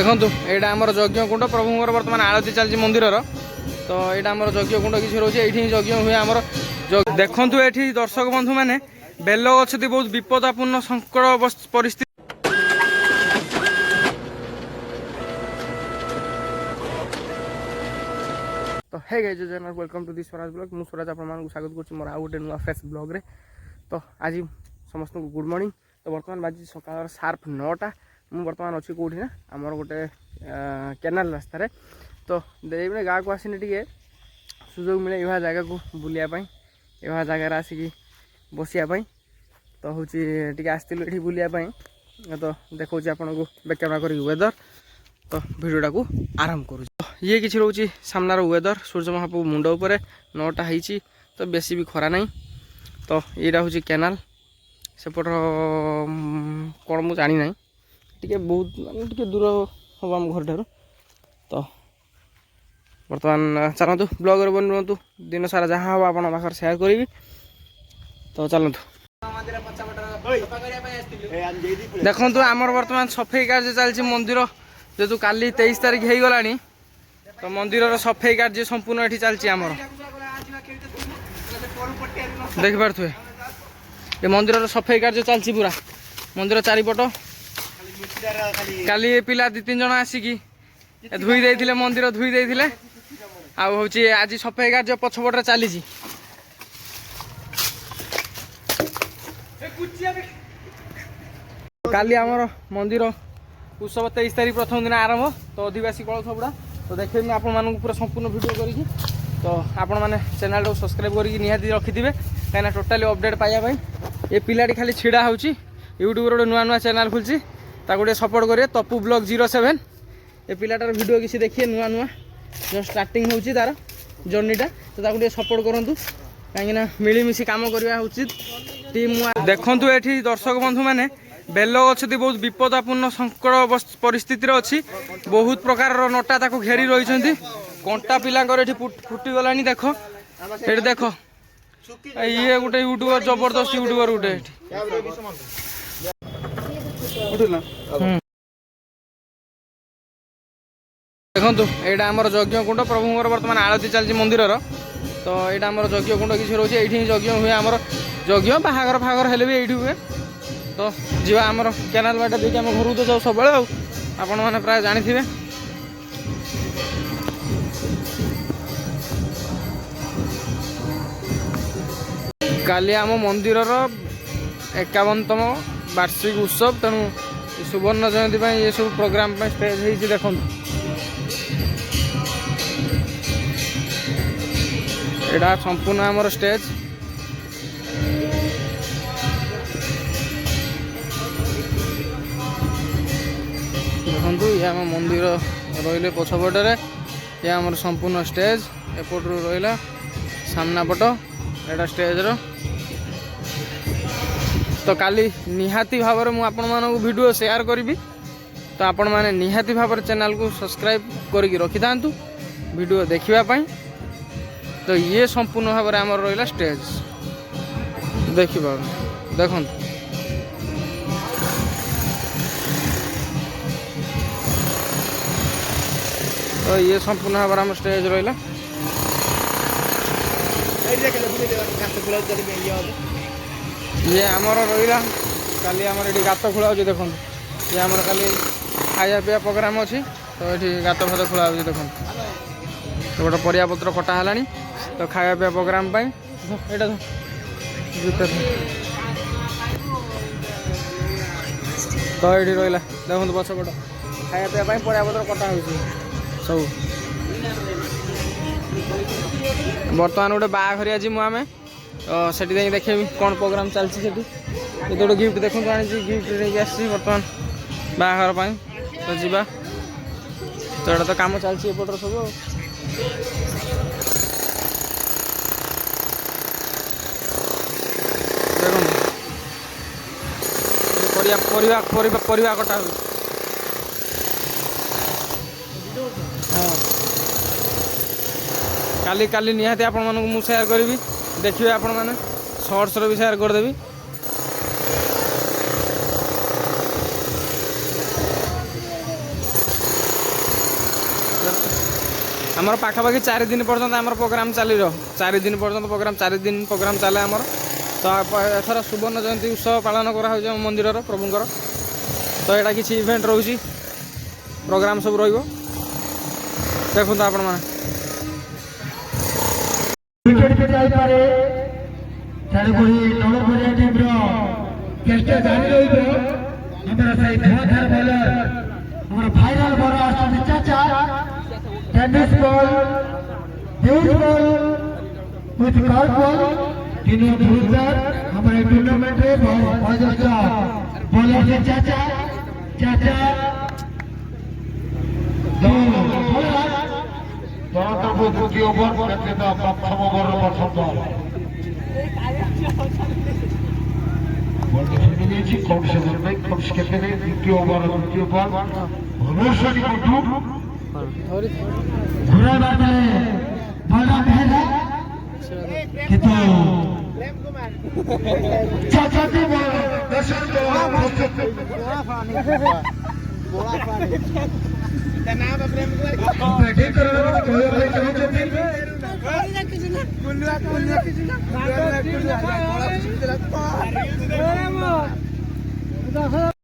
देखु यहाँ आम यज्ञ कुंड प्रभुंर बर्तमान आरती चलती मंदिर तो यहाँ आम यज्ञ कुंड किसी रोचे ये यज्ञ हुए आम देखु ये दर्शक बंधु मैंने बेल गति बहुत विपदापूर्ण संकट परिस्थिति तो हे गाइस जय welcome to this Swaraj blog. मुझे स्वराज आपको स्वागत करुँच मोर आउ गोटे नुआ फ्रेश ब्लॉग रे। तो आज समस्त को गुड मॉर्निंग। तो बर्तमान बाजी सकाल शार्प 9टा मुझे बर्तमान अच्छी कौटी ना आमर गोटे केनाल रास्तार तो देवने गाँव को आसने टे सुजोग मिले यह जगह को बुलायापाई यह जगार आसिक बसापी तो हूँ टी आसलु ये बुलायापाई तो देखा आपन को बैक कैमरा कर वेदर तो भिडियोटा को आरंभ करूँ। ये किसी रोचे सामनार वेदर सूर्य महाप्रभु मुंड उपर 9टा होती तो बेसी भी खरा नहीं। तो यहाँ हूँ केनाल सेपट कौन मुझे जानी ना टी बहुत टे दूर हम आम घर ठार। तो बर्तमान चलतु ब्लॉगर बन रुहतु दिन सारा जहाँ हम आप पाखे सेयार करी। तो चलतु देखु आमर बर्तमान सफाई कार्य चलती मंदिर जेहतु काली 23 तारीख हो गला तो मंदिर सफाई कार्य संपूर्ण ये चलती आमर देखिपे ये मंदिर सफाई कार्य चलती पूरा मंदिर चारिपट काली पिला 2-3 जन आसिकी धोई देते मंदिर धोई देते हूँ आज सफाई कार्य पछपटे चली काली आमर मंदिर उत्सव 23 तारीख प्रथम दिन आरंभ तो अधिवासी कलश बुड़ा तो देखें आपण मानक पूरा संपूर्ण वीडियो करी तो आपण मैंने चैनल को सब्सक्राइब करके निहाती रखिथे कहीं टोटाली अपडेट पाइबा ये पिलाटी खाली छिड़ा हो यूट्यूब गोटे नुआ नुआ चैनल खुलची गोटे सपोर्ट करेंगे तपु ब्लॉग 07 ये पिलाटार वीडियो किसी देखिए नुआ नुआ जो स्टार्टिंग होची तार जर्नीटा तो गोटे सपोर्ट करूँ कहीं मिलमिशी कम करवा उचित टीम देखु ये दर्शक बंधु मैंने बेल गति बहुत विपदापूर्ण संकट परिस्थिति अच्छी बहुत प्रकार नटा ताको घेरी रही कंटा पिला फुटीगला देख ये देख ये गोटे यूट्यूबर जबरदस्त यूट्यूबर गोटे देखु यहाँ आम यज्ञ कुंड प्रभुंर बर्तमान आरती चलती मंदिर तो यहाँ आम यज्ञ कुंड किसी रोचे ये यज्ञ हुए आम यज्ञ बाहागर फागर हेले भी ये हुए। तो जीवा आमर केनाल बाटे देखिए आम घर तो जाऊ सब आपण मैंने प्राय जानी काली आम मंदिर 51तम वार्षिक उत्सव तेणु सुवर्ण जयंती ये सब प्रोग्राम स्टेज होती देखो यहाँ संपूर्ण आमर स्टेज देखु ये आम मंदिर रही पछपटे ये आम संपूर्ण स्टेज एपट रहा सामना पट एटा स्टेज तो काली निहाती भाव में मुझे वीडियो शेयर करी तो आपण मैंने निहाती भाव चैनल को सब्सक्राइब करके रखी था वीडियो देखापी। तो ये संपूर्ण भाव में आम रहा स्टेज देखिए देखु तो ये संपूर्ण भाव में स्टेज रहा ये आमर रहा काली आमर ये गात खोला हो देखो ये आमर काली खाया पीवा प्रोग्राम अच्छी तो ये गात फात खोला हो देखो तो गोटे परिया पत्र कटा है तो खाया पीवा प्रोग्राम यहाँ तो ये रहा देखो पछपट खाया पीवा परिया पत्र कटा हो सब बर्तमान गोटे बाहर जी मुझे तो सेठी देखे कौन प्रोग्राम चलती ये गोटे गिफ्ट देखो आनी गिफ्ट नहीं आसी बर्तमान बाहर तो जीवा तो यहाँ तो कम चलती एपटर सब देखो परिवा कटा हो काली काली निहाती आपण मानक मु शेयर करी देखिए आपण मैंने शॉर्ट्स भी शेयर करदेवी আমার পাখাপাখি 4 দিন পর্যন্ত আমার প্রোগ্রাম চালিব 4 দিন পর্যন্ত প্রোগ্রাম 4 দিন প্রোগ্রাম চালে আমার তো এথর সুবর্ণ জয়ন্তী উৎসব পালন করা হচ্ছে মন্দিরর প্রভুঙ্কর তো এটা কিছু ইভেন্ট রয়েছে প্রোগ্রাম সব রহব দেখুন আপন মানে फाइनल बॉल चाचा tennis ball huge ball with cork ball तीनों धुरंधर हमारे टूर्नामेंट में बहुत स्टार बॉलर से चाचा चाचा द्वितीय ओवर प्रथम ओवर प्रथम बॉल द्वितीय ओवर द्वितीय बॉल भुवनेश्वरी कुटु घुरा बाटे बड़ा पहला किंतु चाचा जी बॉल दर्शन तो बोला पानी नाम प्रेम को बैटिंग करने वाला कोई भाई कहां चलते गुल्लुआ किसी ना